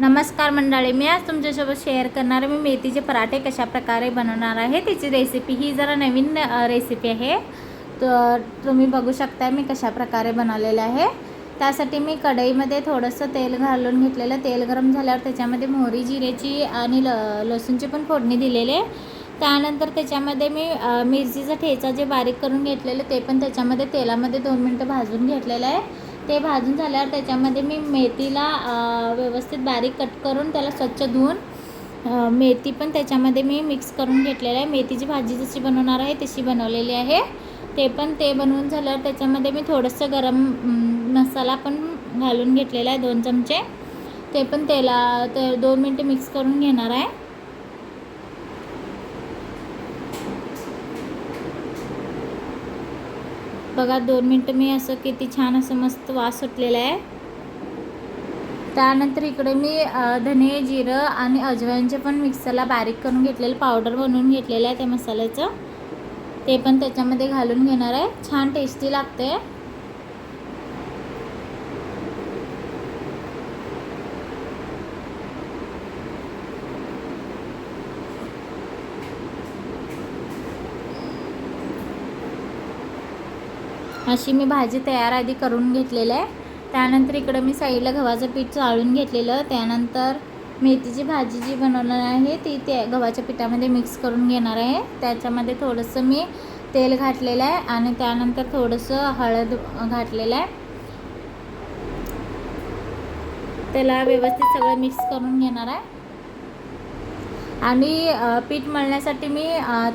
नमस्कार मंडळी, मी आज तुमच्यासोबत शेअर करणार आहे मी मेथीचे पराठे कशा प्रकारे बनवणार आहे। त्याची रेसिपी ही जरा नवीन रेसिपी आहे, तर तुम्ही बघू शकता मी कशा प्रकारे बनवलेले आहे। त्यासाठी मी कढईमध्ये थोडंसं तेल घालून घेतलेलं। तेल गरम झाल्यावर त्याच्यामध्ये मोहरी, जिऱ्याची आणि लसूणची पण फोडणी दिलेली आहे। त्यानंतर त्याच्यामध्ये मी मिरचीचा ठेचा जे बारीक करून घेतलेलं ते पण त्याच्यामध्ये तेलामध्ये 2 मिनिटं भाजून घेतलेलं आहे। ते भाजून झाल्यावर त्याच्यामध्ये मी मेथीला व्यवस्थित बारीक कट करून त्याला स्वच्छ धुवून मेथी पण त्याच्यामध्ये मी मिक्स करून घेतलेलं आहे। मेथीची भाजी जशी बनवणार आहे तशी बनवलेली आहे। ते बनवून झाल्यावर त्याच्यामध्ये मी थोडंसं गरम मसाला पण घालून घेतलेला आहे 2 चमचे। ते पण 2 मिनिटं मिक्स करून घेणार आहे। बघा 2 मिनिटं मी असं किती छान असं मस्त वास सुटलेला आहे। त्यानंतर इकडे मी धने, जिरं आणि अजवाईनचे पण मिक्सरला बारीक करून घेतलेलं पावडर बनवून घेतलेलं आहे त्या मसाल्याचं। ते पण त्याच्यामध्ये घालून घेणार आहे, छान टेस्टी लागते। अशी मी भाजी तयार आधी करून घेतलेली आहे। त्यानंतर इकडे मी साईडला गव्हाचं पीठ चाळून घेतलेलं। त्यानंतर मेथीची भाजी जी बनवणार आहे ती त्या गव्हाच्या पिठामध्ये मिक्स करून घेणार आहे। त्याच्यामध्ये थोडंसं मी तेल घातलेलं आहे आणि त्यानंतर थोडंसं हळद घातलेलं आहे। त्याला व्यवस्थित सगळं मिक्स करून घेणार आहे। आणि पीठ मळण्यासाठी मी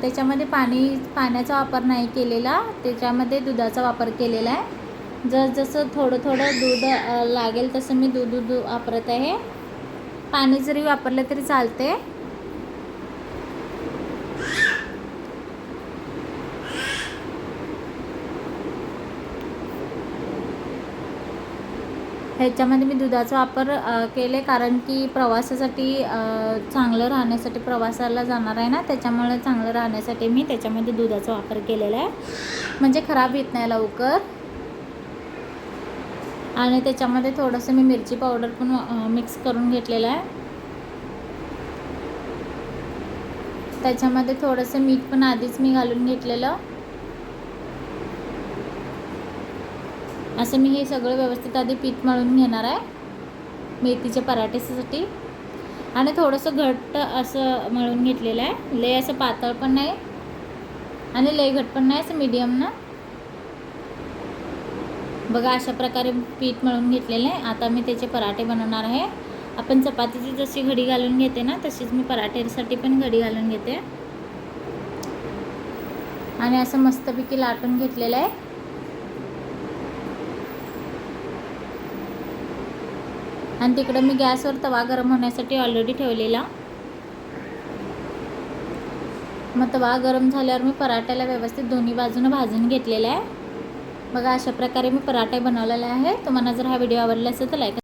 त्याच्यामध्ये पाण्याचा वापर नाही केलेला, त्याच्यामध्ये दुधाचा वापर केलेला आहे। जसं थोडं दूध लागेल तसं मी दूध वापरत आहे। पाणी जरी वापरलं तरी चालते। ह्याच्यामध्ये मी दुधाचा वापर केले कारण की प्रवासासाठी चांगलं राहण्यासाठी, प्रवासाला जाणार आहे ना त्याच्यामुळे चांगलं राहण्यासाठी मी त्याच्यामध्ये दुधाचा वापर केलेला आहे, म्हणजे खराब येत नाही लवकर। आणि त्याच्यामध्ये थोडंसं मी मिरची पावडर पण मिक्स करून घेतलेलं आहे। त्याच्यामध्ये थोडंसं मीठ पण आधीच मी घालून घेतलेलं। असं मी हे सगळं व्यवस्थित आधी पीठ मळून घेणार आहे मेथीच्या पराठ्यासाठी। आणि थोडंसं घट्ट असं मळून घेतलेलं आहे, लय असं पातळ पण नाही आणि लय घट्ट पण नाही, असं मीडियम ना। बघा अशा प्रकारे पीठ मळून घेतलेलं आहे। आता मी त्याचे पराठे बनवणार आहे। आपण चपातीची जशी घडी घालून घेते ना तशीच मी पराठ्यासाठी पण घडी घालून घेते आणि असं मस्तपैकी लाटून घेतलेलं आहे। आणि तिकडे मी गॅसवर तवा गरम होण्यासाठी ऑलरेडी ठेवलेला। मग तवा गरम झाल्यावर मी पराठ्याला व्यवस्थित दोन्ही बाजूने भाजून घेतलेला आहे। बघा अशा प्रकारे मी पराठे बनवलेले आहे। तुम्हाला जर हा व्हिडिओ आवडला असेल तर लाईक